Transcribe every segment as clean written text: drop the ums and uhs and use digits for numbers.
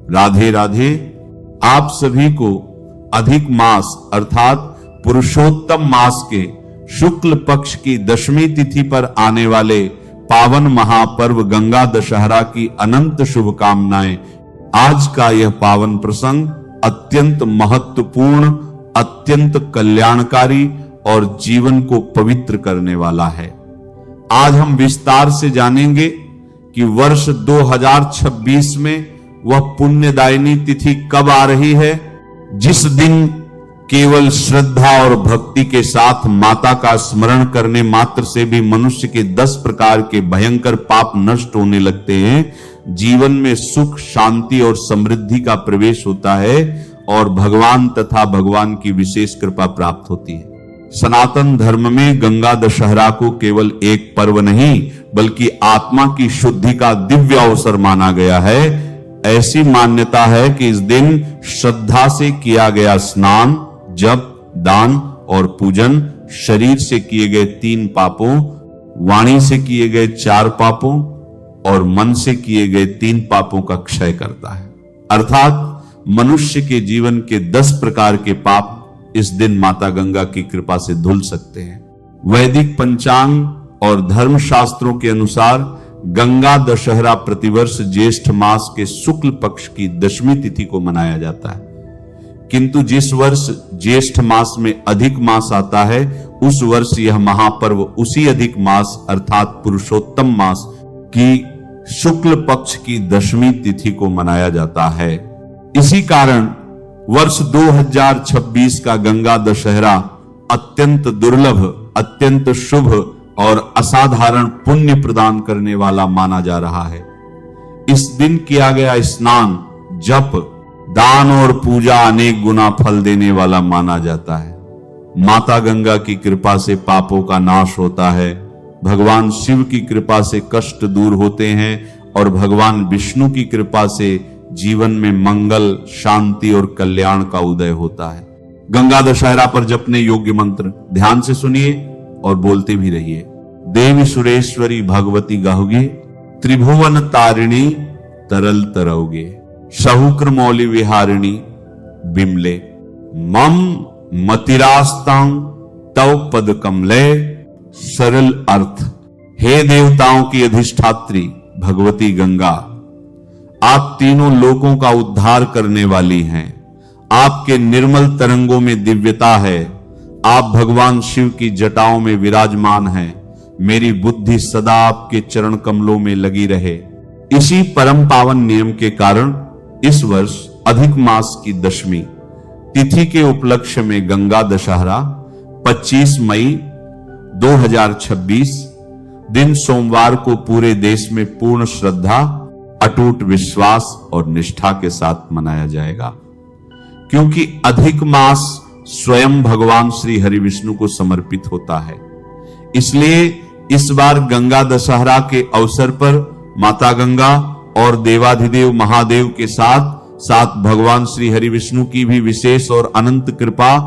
राधे राधे। आप सभी को अधिक मास अर्थात पुरुषोत्तम मास के शुक्ल पक्ष की दशमी तिथि पर आने वाले पावन महापर्व गंगा दशहरा की अनंत शुभकामनाएं। आज का यह पावन प्रसंग अत्यंत महत्वपूर्ण, अत्यंत कल्याणकारी और जीवन को पवित्र करने वाला है। आज हम विस्तार से जानेंगे कि वर्ष 2026 में वह पुण्यदायिनी तिथि कब आ रही है, जिस दिन केवल श्रद्धा और भक्ति के साथ माता का स्मरण करने मात्र से भी मनुष्य के 10 प्रकार के भयंकर पाप नष्ट होने लगते हैं। जीवन में सुख, शांति और समृद्धि का प्रवेश होता है और भगवान तथा भगवान की विशेष कृपा प्राप्त होती है। सनातन धर्म में गंगा दशहरा को केवल एक पर्व नहीं बल्कि आत्मा की शुद्धि का दिव्य अवसर माना गया है। ऐसी मान्यता है कि इस दिन श्रद्धा से किया गया स्नान, जप, दान और पूजन शरीर से किए गए 3 पापों, वाणी से किए गए 4 पापों और मन से किए गए 3 पापों का क्षय करता है। अर्थात मनुष्य के जीवन के 10 प्रकार के पाप इस दिन माता गंगा की कृपा से धुल सकते हैं। वैदिक पंचांग और धर्म शास्त्रों के अनुसार गंगा दशहरा प्रतिवर्ष ज्येष्ठ मास के शुक्ल पक्ष की दशमी तिथि को मनाया जाता है, किंतु जिस वर्ष ज्येष्ठ मास में अधिक मास आता है उस वर्ष यह महापर्व उसी अधिक मास अर्थात पुरुषोत्तम मास की शुक्ल पक्ष की दशमी तिथि को मनाया जाता है। इसी कारण वर्ष 2026 का गंगा दशहरा अत्यंत दुर्लभ, अत्यंत शुभ और असाधारण पुण्य प्रदान करने वाला माना जा रहा है। इस दिन किया गया स्नान, जप, दान और पूजा अनेक गुना फल देने वाला माना जाता है। माता गंगा की कृपा से पापों का नाश होता है, भगवान शिव की कृपा से कष्ट दूर होते हैं और भगवान विष्णु की कृपा से जीवन में मंगल, शांति और कल्याण का उदय होता है। गंगा दशहरा पर जपने योग्य मंत्र ध्यान से सुनिए और बोलते भी रहिए। देवी सुरेश्वरी भगवती गाओगे, त्रिभुवन तारिणी तरल तरओगे, सहुक्र मौली विहारिणी बिमले, मम मतिरास्तां तव पद कमले। सरल अर्थ, हे देवताओं की अधिष्ठात्री भगवती गंगा, आप तीनों लोकों का उद्धार करने वाली हैं। आपके निर्मल तरंगों में दिव्यता है। आप भगवान शिव की जटाओं में विराजमान हैं। मेरी बुद्धि सदा आपके चरण कमलों में लगी रहे। इसी परम पावन नियम के कारण इस वर्ष अधिक मास की दशमी तिथि के उपलक्ष्य में गंगा दशहरा 25 मई 2026 दिन सोमवार को पूरे देश में पूर्ण श्रद्धा, अटूट विश्वास और निष्ठा के साथ मनाया जाएगा, क्योंकि अधिक मास स्वयं भगवान श्री हरि विष्णु को समर्पित होता है। इसलिए इस बार गंगा दशहरा के अवसर पर माता गंगा और देवाधिदेव महादेव के साथ साथ भगवान श्री हरि विष्णु की भी विशेष और अनंत कृपा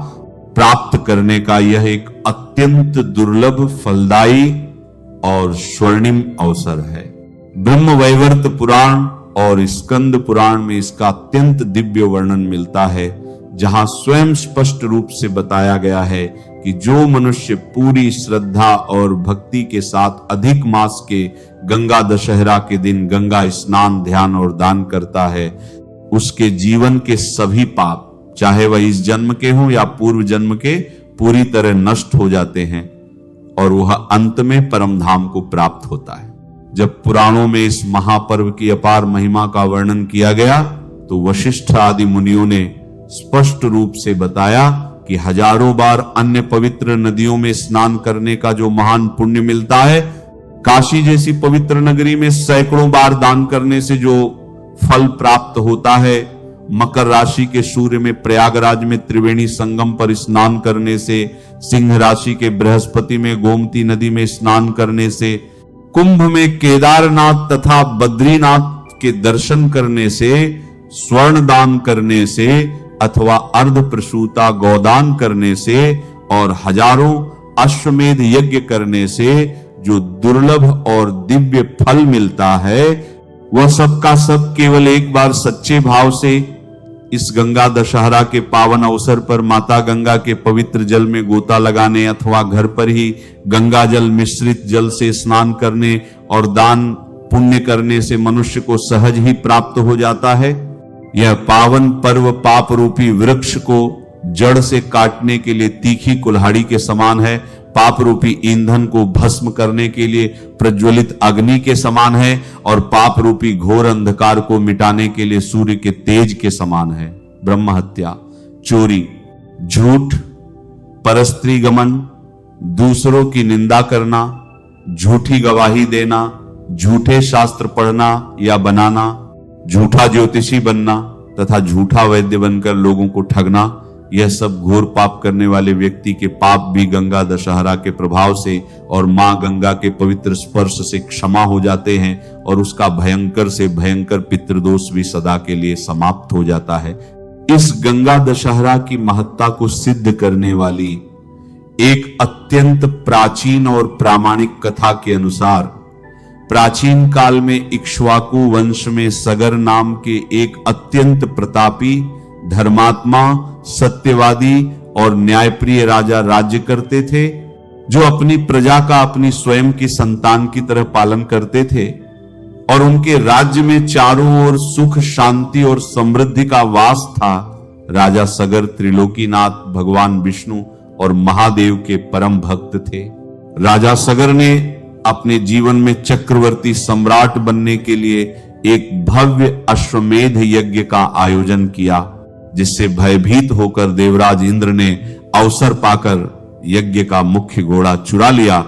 प्राप्त करने का यह एक अत्यंत दुर्लभ, फलदायी और स्वर्णिम अवसर है। ब्रह्म वैवर्त पुराण और स्कंद पुराण में इसका अत्यंत दिव्य वर्णन मिलता है, जहां स्वयं स्पष्ट रूप से बताया गया है कि जो मनुष्य पूरी श्रद्धा और भक्ति के साथ अधिक मास के गंगा दशहरा के दिन गंगा स्नान, ध्यान और दान करता है, उसके जीवन के सभी पाप, चाहे वह इस जन्म के हों या पूर्व जन्म के, पूरी तरह नष्ट हो जाते हैं और वह अंत में परम धाम को प्राप्त होता है। जब पुराणों में इस महापर्व की अपार महिमा का वर्णन किया गया तो वशिष्ठ आदि मुनियों ने स्पष्ट रूप से बताया कि हजारों बार अन्य पवित्र नदियों में स्नान करने का जो महान पुण्य मिलता है, काशी जैसी पवित्र नगरी में सैकड़ों बार दान करने से जो फल प्राप्त होता है, मकर राशि के सूर्य में प्रयागराज में त्रिवेणी संगम पर स्नान करने से, सिंह राशि के बृहस्पति में गोमती नदी में स्नान करने से, कुंभ में केदारनाथ तथा बद्रीनाथ के दर्शन करने से, स्वर्ण दान करने से अथवा अर्ध प्रसूता गोदान करने से और हजारों अश्वमेध यज्ञ करने से जो दुर्लभ और दिव्य फल मिलता है, वह सबका सब केवल एक बार सच्चे भाव से इस गंगा दशहरा के पावन अवसर पर माता गंगा के पवित्र जल में गोता लगाने अथवा घर पर ही गंगा जल मिश्रित जल से स्नान करने और दान पुण्य करने से मनुष्य को सहज ही प्राप्त हो जाता है। यह पावन पर्व पाप रूपी वृक्ष को जड़ से काटने के लिए तीखी कुल्हाड़ी के समान है, पाप रूपी ईंधन को भस्म करने के लिए प्रज्वलित अग्नि के समान है और पाप रूपी घोर अंधकार को मिटाने के लिए सूर्य के तेज के समान है। ब्रह्म हत्या, चोरी, झूठ, परस्त्री गमन, दूसरों की निंदा करना, झूठी गवाही देना, झूठे शास्त्र पढ़ना या बनाना, झूठा ज्योतिषी बनना तथा झूठा वैद्य बनकर लोगों को ठगना, यह सब घोर पाप करने वाले व्यक्ति के पाप भी गंगा दशहरा के प्रभाव से और मां गंगा के पवित्र स्पर्श से क्षमा हो जाते हैं और उसका भयंकर से भयंकर पितृदोष भी सदा के लिए समाप्त हो जाता है। इस गंगा दशहरा की महत्ता को सिद्ध करने वाली एक अत्यंत प्राचीन और प्रामाणिक कथा के अनुसार प्राचीन काल में इक्ष्वाकु वंश में सगर नाम के एक अत्यंत प्रतापी, धर्मात्मा, सत्यवादी और न्यायप्रिय राजा राज्य करते थे, जो अपनी प्रजा का अपनी स्वयं की संतान की तरह पालन करते थे और उनके राज्य में चारों ओर सुख, शांति और समृद्धि का वास था। राजा सगर त्रिलोकीनाथ, भगवान विष्णु और महादेव के परम भक्त थे। राजा सगर ने अपने जीवन में चक्रवर्ती सम्राट बनने के लिए एक भव्य अश्वमेध यज्ञ का आयोजन किया, जिससे भयभीत होकर देवराज इंद्र ने अवसर पाकर यज्ञ का मुख्य घोड़ा चुरा लिया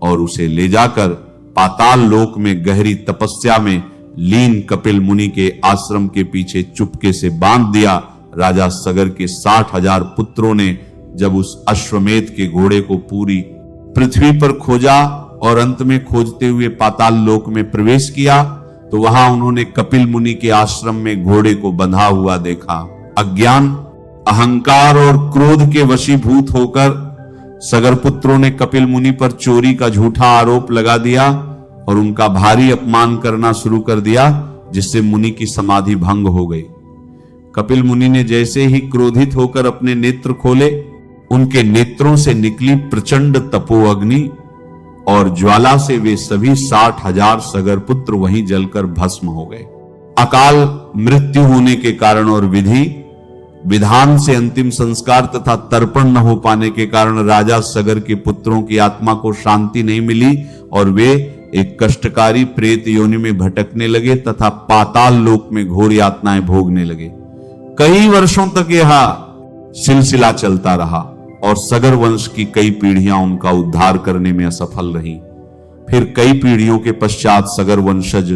और उसे ले जाकर पाताल लोक में गहरी तपस्या में लीन कपिल मुनि के आश्रम के पीछे चुपके से बांध दिया। राजा सगर के 60,000 पुत्रों ने जब उस अश्वमेध के घोड़े को पूरी पृथ्वी पर खोजा और अंत में खोजते हुए पाताल लोक में प्रवेश किया, तो वहां उन्होंने कपिल मुनि के आश्रम में घोड़े को बंधा हुआ देखा। अज्ञान, अहंकार और क्रोध के वशीभूत होकर सगर पुत्रों ने कपिल मुनि पर चोरी का झूठा आरोप लगा दिया और उनका भारी अपमान करना शुरू कर दिया, जिससे मुनि की समाधि भंग हो गई। कपिल मुनि ने जैसे ही क्रोधित होकर अपने नेत्र खोले, उनके नेत्रों से निकली प्रचंड तपोअग्नि और ज्वाला से वे सभी 60,000 सगर पुत्र वहीं जलकर भस्म हो गए। अकाल मृत्यु होने के कारण और विधान से अंतिम संस्कार तथा तर्पण न हो पाने के कारण राजा सगर के पुत्रों की आत्मा को शांति नहीं मिली और वे एक कष्टकारी प्रेत योनि में भटकने लगे तथा पाताल लोक में घोर यातनाएं भोगने लगे। कई वर्षों तक यह सिलसिला चलता रहा और सगर वंश की कई पीढ़ियां उनका उद्धार करने में असफल रहीं। फिर कई पीढ़ियों के पश्चात सगर वंशज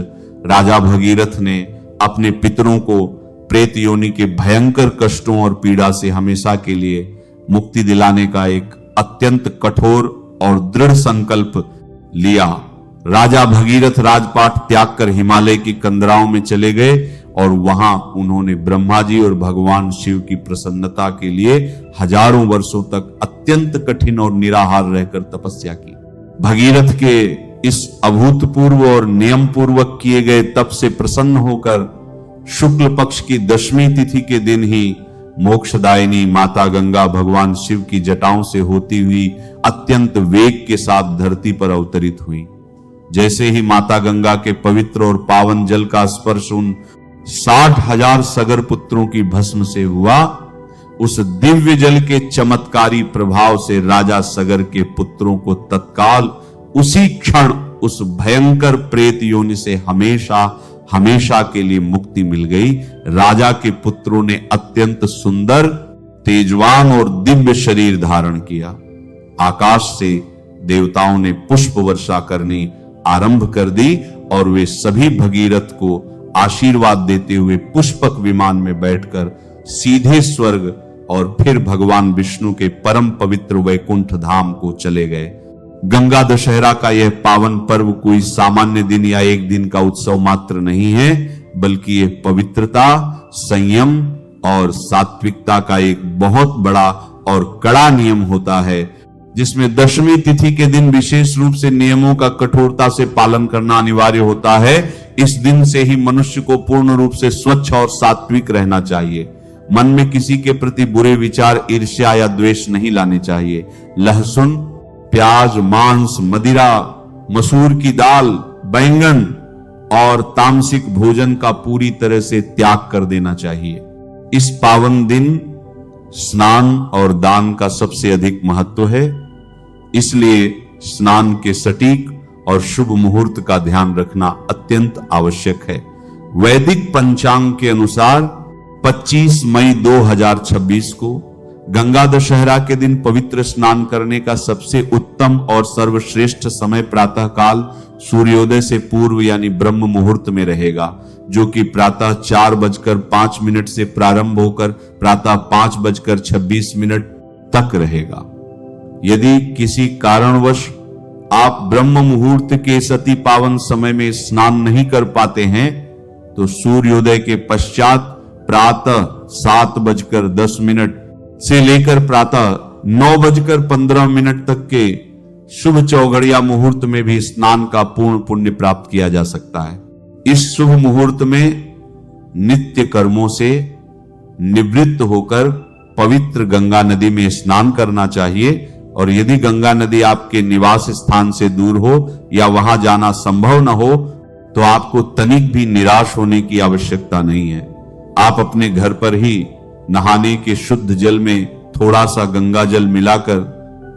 राजा भगीरथ ने अपने पितरों को प्रेत योनि के भयंकर कष्टों और पीड़ा से हमेशा के लिए मुक्ति दिलाने का एक अत्यंत कठोर और दृढ़ संकल्प लिया। राजा भगीरथ राजपाट त्याग कर हिमालय की कंदराओं में चले गए और वहां उन्होंने ब्रह्मा जी और भगवान शिव की प्रसन्नता के लिए हजारों वर्षों तक अत्यंत कठिन और निराहार रहकर तपस्या की। भगीरथ के इस अभूतपूर्व और नियम पूर्वक किए गए तप से प्रसन्न होकर शुक्ल पक्ष की 10वीं तिथि के दिन ही मोक्षदायिनी माता गंगा भगवान शिव की जटाओं से होती हुई अत्यंत वेग के साथ धरती पर अवतरित हुई। जैसे ही माता गंगा के पवित्र और पावन जल का स्पर्श उन 60,000 सगर पुत्रों की भस्म से हुआ, उस दिव्य जल के चमत्कारी प्रभाव से राजा सगर के पुत्रों को तत्काल उसी क्षण उस भयंकर प्रेत योनि से हमेशा के लिए मुक्ति मिल गई। राजा के पुत्रों ने अत्यंत सुंदर, तेजवान और दिव्य शरीर धारण किया। आकाश से देवताओं ने पुष्प वर्षा करनी आरंभ कर दी और वे सभी भगीरथ को आशीर्वाद देते हुए पुष्पक विमान में बैठकर सीधे स्वर्ग और फिर भगवान विष्णु के परम पवित्र वैकुंठ धाम को चले गए। गंगा दशहरा का यह पावन पर्व कोई सामान्य दिन या एक दिन का उत्सव मात्र नहीं है, बल्कि यह पवित्रता, संयम और सात्विकता का एक बहुत बड़ा और कड़ा नियम होता है, जिसमें 10वीं तिथि के दिन विशेष रूप से नियमों का कठोरता से पालन करना अनिवार्य होता है, इस दिन से ही मनुष्य को पूर्ण रूप से स्वच्छ और सात्विक रहना चाहिए। मन में किसी के प्रति बुरे विचार, ईर्ष्या या द्वेष नहीं लाने चाहिए। लहसुन, प्याज, मांस, मदिरा, मसूर की दाल, बैंगन और तामसिक भोजन का पूरी तरह से त्याग कर देना चाहिए। इस पावन दिन स्नान और दान का सबसे अधिक महत्व है, इसलिए स्नान के सटीक और शुभ मुहूर्त का ध्यान रखना अत्यंत आवश्यक है। वैदिक पंचांग के अनुसार 25 मई 2026 को गंगा दशहरा के दिन पवित्र स्नान करने का सबसे उत्तम और सर्वश्रेष्ठ समय प्रातः काल सूर्योदय से पूर्व यानी ब्रह्म मुहूर्त में रहेगा, जो कि प्रातः 4:05 से प्रारंभ होकर प्रातः 5:26 तक रहेगा। यदि किसी कारणवश आप ब्रह्म मुहूर्त के इस अति पावन समय में स्नान नहीं कर पाते हैं तो सूर्योदय के पश्चात प्रातः 7:10 से लेकर प्रातः 9:15 तक के शुभ चौघड़िया मुहूर्त में भी स्नान का पूर्ण पुण्य प्राप्त किया जा सकता है। इस शुभ मुहूर्त में नित्य कर्मों से निवृत्त होकर पवित्र गंगा नदी में स्नान करना चाहिए, और यदि गंगा नदी आपके निवास स्थान से दूर हो या वहां जाना संभव न हो तो आपको तनिक भी निराश होने की आवश्यकता नहीं है। आप अपने घर पर ही नहाने के शुद्ध जल में थोड़ा सा गंगा जल मिलाकर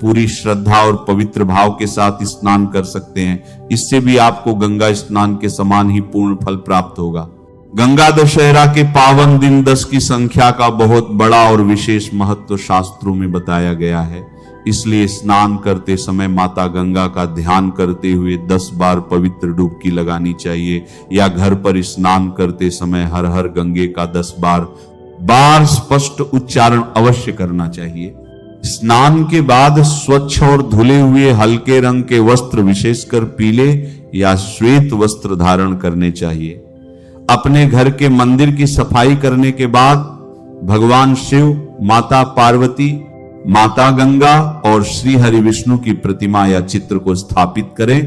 पूरी श्रद्धा और पवित्र भाव के साथ स्नान कर सकते हैं। इससे भी आपको गंगा स्नान के समान ही पूर्ण फल प्राप्त होगा। गंगा दशहरा के पावन दिन 10 की संख्या का बहुत बड़ा और विशेष महत्व शास्त्रों में बताया गया है। इसलिए स्नान करते समय माता गंगा का ध्यान करते हुए 10 बार पवित्र डुबकी लगानी चाहिए, या घर पर स्नान करते समय हर हर गंगे का 10 बार स्पष्ट उच्चारण अवश्य करना चाहिए। स्नान के बाद स्वच्छ और धुले हुए हल्के रंग के वस्त्र, विशेषकर पीले या श्वेत वस्त्र धारण करने चाहिए। अपने घर के मंदिर की सफाई करने के बाद भगवान शिव, माता पार्वती, माता गंगा और श्री हरि विष्णु की प्रतिमा या चित्र को स्थापित करें।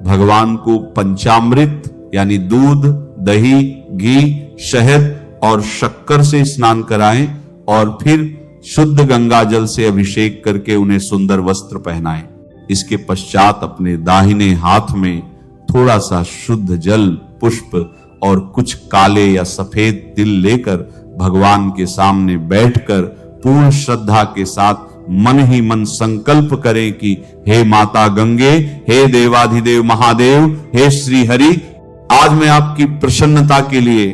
भगवान को पंचामृत यानी दूध, दही, घी, शहद और शक्कर से स्नान कराएं और फिर शुद्ध गंगा जल से अभिषेक करके उन्हें सुंदर वस्त्र पहनाएं। इसके पश्चात अपने दाहिने हाथ में थोड़ा सा शुद्ध जल, पुष्प और कुछ काले या सफेद तिल लेकर भगवान के सामने बैठकर पूर्ण श्रद्धा के साथ मन ही मन संकल्प करें कि हे माता गंगे, हे देवाधिदेव महादेव, हे श्री हरि, आज मैं आपकी प्रसन्नता के लिए,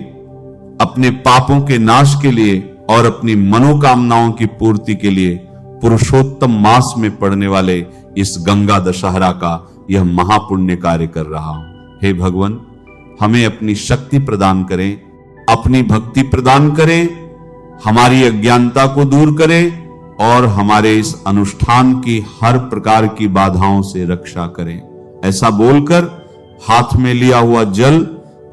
अपने पापों के नाश के लिए और अपनी मनोकामनाओं की पूर्ति के लिए पुरुषोत्तम मास में पड़ने वाले इस गंगा दशहरा का यह महापुण्य कार्य कर रहा हूं। हे भगवान, हमें अपनी शक्ति प्रदान करें, अपनी भक्ति प्रदान करें, हमारी अज्ञानता को दूर करें और हमारे इस अनुष्ठान की हर प्रकार की बाधाओं से रक्षा करें। ऐसा बोलकर हाथ में लिया हुआ जल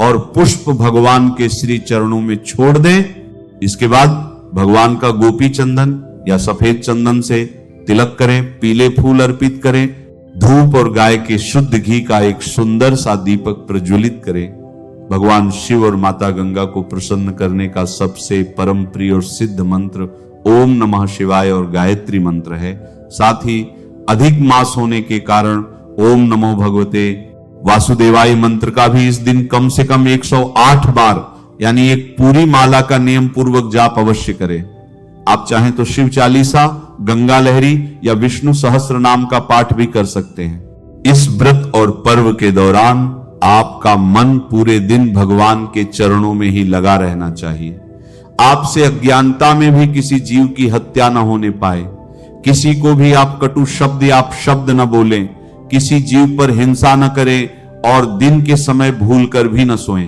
और पुष्प भगवान के श्री चरणों में छोड़ दें। इसके बाद भगवान का गोपी चंदन या सफेद चंदन से तिलक करें, पीले फूल अर्पित करें, धूप और गाय के शुद्ध घी का एक सुंदर सा दीपक प्रज्वलित करें। भगवान शिव और माता गंगा को प्रसन्न करने का सबसे परम प्रिय और सिद्ध मंत्र ओम नमः शिवाय और गायत्री मंत्र है। साथ ही अधिक मास होने के कारण ओम नमो भगवते वासुदेवाय मंत्र का भी इस दिन कम से कम 108 बार यानी एक पूरी माला का नियम पूर्वक जाप अवश्य करें। आप चाहें तो शिव चालीसा, गंगा लहरी या विष्णु सहस्त्र नाम का पाठ भी कर सकते हैं। इस व्रत और पर्व के दौरान आपका मन पूरे दिन भगवान के चरणों में ही लगा रहना चाहिए। आपसे अज्ञानता में भी किसी जीव की हत्या न होने पाए, किसी को भी आप कटु शब्द या शब्द न बोलें, किसी जीव पर हिंसा न करें और दिन के समय भूल कर भी न सोएं।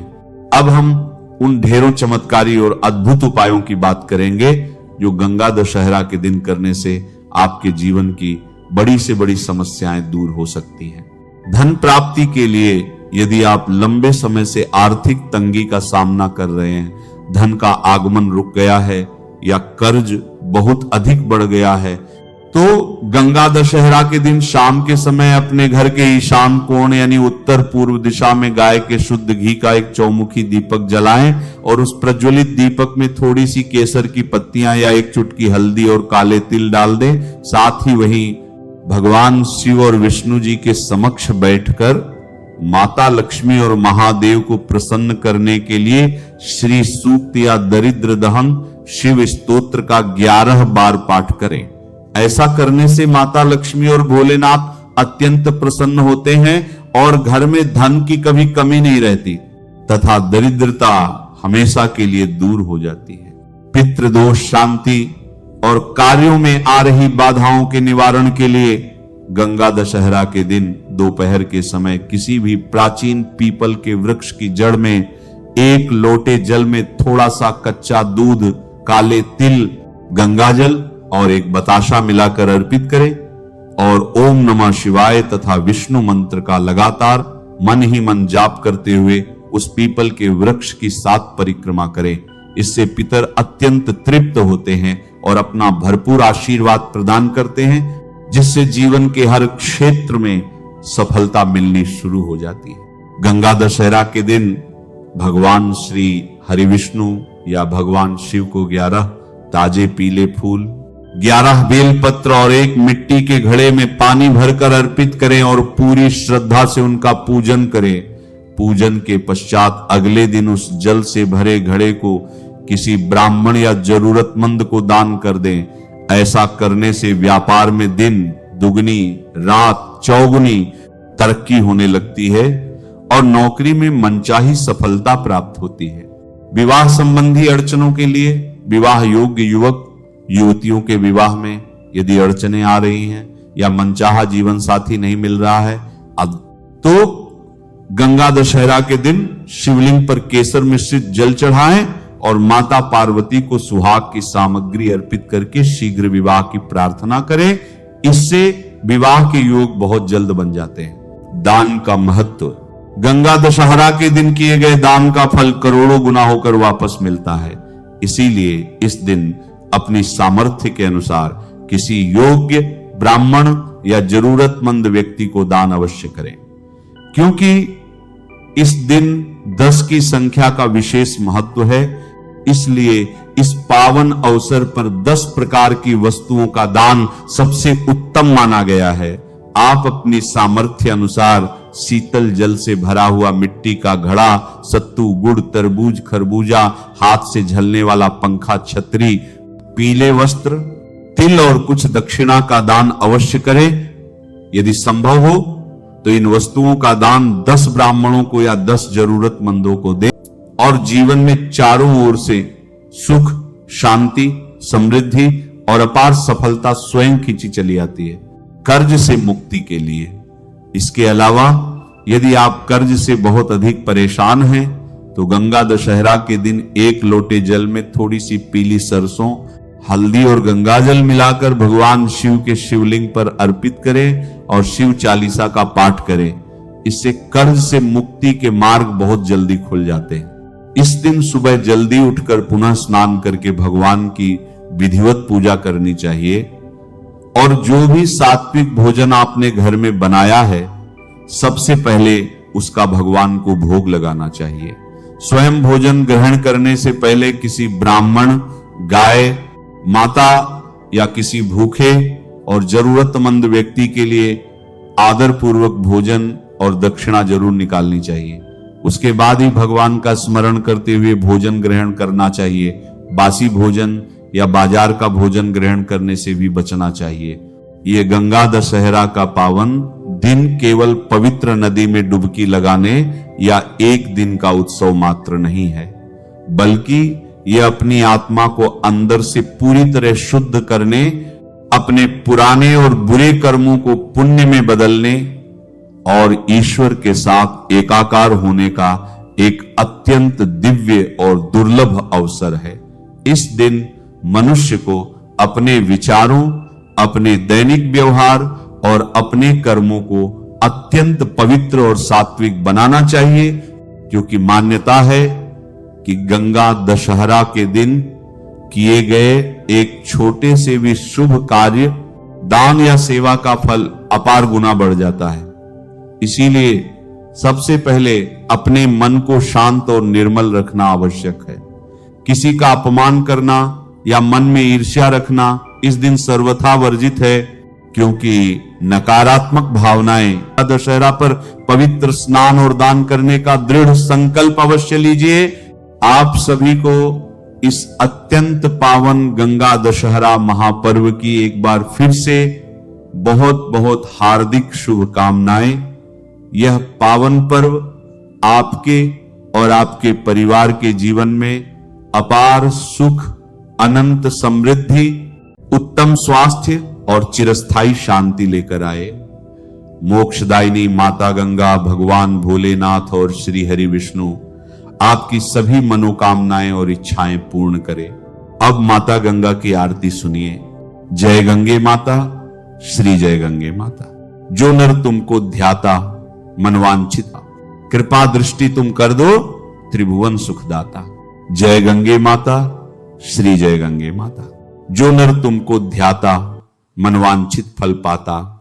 अब हम उन ढेरों चमत्कारी और अद्भुत उपायों की बात करेंगे जो गंगा दशहरा के दिन करने से आपके जीवन की बड़ी से बड़ी समस्याएं दूर हो सकती हैं। धन प्राप्ति के लिए यदि आप लंबे समय से आर्थिक तंगी का सामना कर रहे हैं, धन का आगमन रुक गया है या कर्ज बहुत अधिक बढ़ गया है, तो गंगा दशहरा के दिन शाम के समय अपने घर के ईशान कोण यानी उत्तर पूर्व दिशा में गाय के शुद्ध घी का एक चौमुखी दीपक जलाएं और उस प्रज्वलित दीपक में थोड़ी सी केसर की पत्तियां या एक चुटकी हल्दी और काले तिल डाल दें। साथ ही वहीं भगवान शिव और विष्णु जी के समक्ष बैठकर माता लक्ष्मी और महादेव को प्रसन्न करने के लिए श्री सूक्त या दरिद्र दहन शिव स्तोत्र का 11 बार पाठ करें। ऐसा करने से माता लक्ष्मी और भोलेनाथ अत्यंत प्रसन्न होते हैं और घर में धन की कभी कमी नहीं रहती तथा दरिद्रता हमेशा के लिए दूर हो जाती है। पितृदोष शांति और कार्यों में आ रही बाधाओं के निवारण के लिए गंगा दशहरा के दिन दोपहर के समय किसी भी प्राचीन पीपल के वृक्ष की जड़ में 1 लोटे जल में थोड़ा सा कच्चा दूध, काले तिल, गंगाजल और एक बताशा मिलाकर अर्पित करें और ओम नमः शिवाय तथा विष्णु मंत्र का लगातार मन ही मन जाप करते हुए उस पीपल के वृक्ष की 7 परिक्रमा करें। इससे पितर अत्यंत तृप्त होते हैं और अपना भरपूर आशीर्वाद प्रदान करते हैं, जिससे जीवन के हर क्षेत्र में सफलता मिलनी शुरू हो जाती है। गंगा दशहरा के दिन भगवान श्री हरि विष्णु या भगवान शिव को 11 ताजे पीले फूल, 11 बेलपत्र और एक मिट्टी के घड़े में पानी भरकर अर्पित करें और पूरी श्रद्धा से उनका पूजन करें। पूजन के पश्चात अगले दिन उस जल से भरे घड़े को किसी ब्राह्मण या जरूरतमंद को दान कर दें। ऐसा करने से व्यापार में दिन दुगनी रात चौगुनी तरक्की होने लगती है और नौकरी में मनचाही सफलता प्राप्त होती है। विवाह संबंधी अड़चनों के लिए विवाह योग्य युवक युवतियों के विवाह में यदि अड़चनें आ रही हैं या मनचाहा जीवन साथी नहीं मिल रहा है, तो गंगा दशहरा के दिन शिवलिंग पर केसर मिश्रित जल चढ़ाएं और माता पार्वती को सुहाग की सामग्री अर्पित करके शीघ्र विवाह की प्रार्थना करें। इससे विवाह के योग बहुत जल्द बन जाते हैं। दान का महत्व। गंगा दशहरा के दिन किए गए दान का फल करोड़ों गुना होकर वापस मिलता है। इसीलिए इस दिन अपनी सामर्थ्य के अनुसार किसी योग्य ब्राह्मण या जरूरतमंद व्यक्ति को दान अवश्य करें, क्योंकि इस दिन 10 की संख्या का विशेष महत्व है। इसलिए इस पावन अवसर पर 10 प्रकार की वस्तुओं का दान सबसे उत्तम माना गया है। आप अपनी सामर्थ्य अनुसार शीतल जल से भरा हुआ मिट्टी का घड़ा, सत्तू, गुड़, तरबूज, खरबूजा, हाथ से झलने वाला पंखा, छतरी, पीले वस्त्र, तिल और कुछ दक्षिणा का दान अवश्य करें। यदि संभव हो तो इन वस्तुओं का दान 10 ब्राह्मणों को या 10 जरूरतमंदों को दें और जीवन में चारों ओर से सुख, शांति, समृद्धि और अपार सफलता स्वयं खींची चली आती है। कर्ज से मुक्ति के लिए। इसके अलावा यदि आप कर्ज से बहुत अधिक परेशान हैं तो गंगा दशहरा के दिन 1 लोटे जल में थोड़ी सी पीली सरसों, हल्दी और गंगाजल मिलाकर भगवान शिव के शिवलिंग पर अर्पित करें और शिव चालीसा का पाठ करें। इससे कर्ज से मुक्ति के मार्ग बहुत जल्दी खुल जाते हैं। इस दिन सुबह जल्दी उठकर पुनः स्नान करके भगवान की विधिवत पूजा करनी चाहिए और जो भी सात्विक भोजन आपने घर में बनाया है सबसे पहले उसका भगवान को भोग लगाना चाहिए। स्वयं भोजन ग्रहण करने से पहले किसी ब्राह्मण, गाय माता या किसी भूखे और जरूरतमंद व्यक्ति के लिए आदर पूर्वक भोजन और दक्षिणा जरूर निकालनी चाहिए। उसके बाद ही भगवान का स्मरण करते हुए भोजन ग्रहण करना चाहिए। बासी भोजन या बाजार का भोजन ग्रहण करने से भी बचना चाहिए। ये गंगा दशहरा का पावन दिन केवल पवित्र नदी में डुबकी लगाने या एक दिन का उत्सव मात्र नहीं है, बल्कि यह अपनी आत्मा को अंदर से पूरी तरह शुद्ध करने, अपने पुराने और बुरे कर्मों को पुण्य में बदलने और ईश्वर के साथ एकाकार होने का एक अत्यंत दिव्य और दुर्लभ अवसर है। इस दिन मनुष्य को अपने विचारों, अपने दैनिक व्यवहार और अपने कर्मों को अत्यंत पवित्र और सात्विक बनाना चाहिए, क्योंकि मान्यता है कि गंगा दशहरा के दिन किए गए एक छोटे से भी शुभ कार्य दान या सेवा का फल अपार गुना बढ़ जाता है। इसीलिए सबसे पहले अपने मन को शांत और निर्मल रखना आवश्यक है। किसी का अपमान करना या मन में ईर्ष्या रखना इस दिन सर्वथा वर्जित है, क्योंकि नकारात्मक भावनाएं। दशहरा पर पवित्र स्नान और दान करने का दृढ़ संकल्प अवश्य लीजिए। आप सभी को इस अत्यंत पावन गंगा दशहरा महापर्व की एक बार फिर से बहुत बहुत हार्दिक शुभकामनाएं। यह पावन पर्व आपके और आपके परिवार के जीवन में अपार सुख, अनंत समृद्धि, उत्तम स्वास्थ्य और चिरस्थायी शांति लेकर आए। मोक्षदायिनी माता गंगा, भगवान भोलेनाथ और श्री हरि विष्णु आपकी सभी मनोकामनाएं और इच्छाएं पूर्ण करे। अब माता गंगा की आरती सुनिए। जय गंगे माता, श्री जय गंगे माता। जो नर तुमको ध्याता मनवांछित, कृपा दृष्टि तुम कर दो त्रिभुवन सुखदाता। जय गंगे माता, श्री जय गंगे माता। जो नर तुमको ध्याता मनवांछित फल पाता।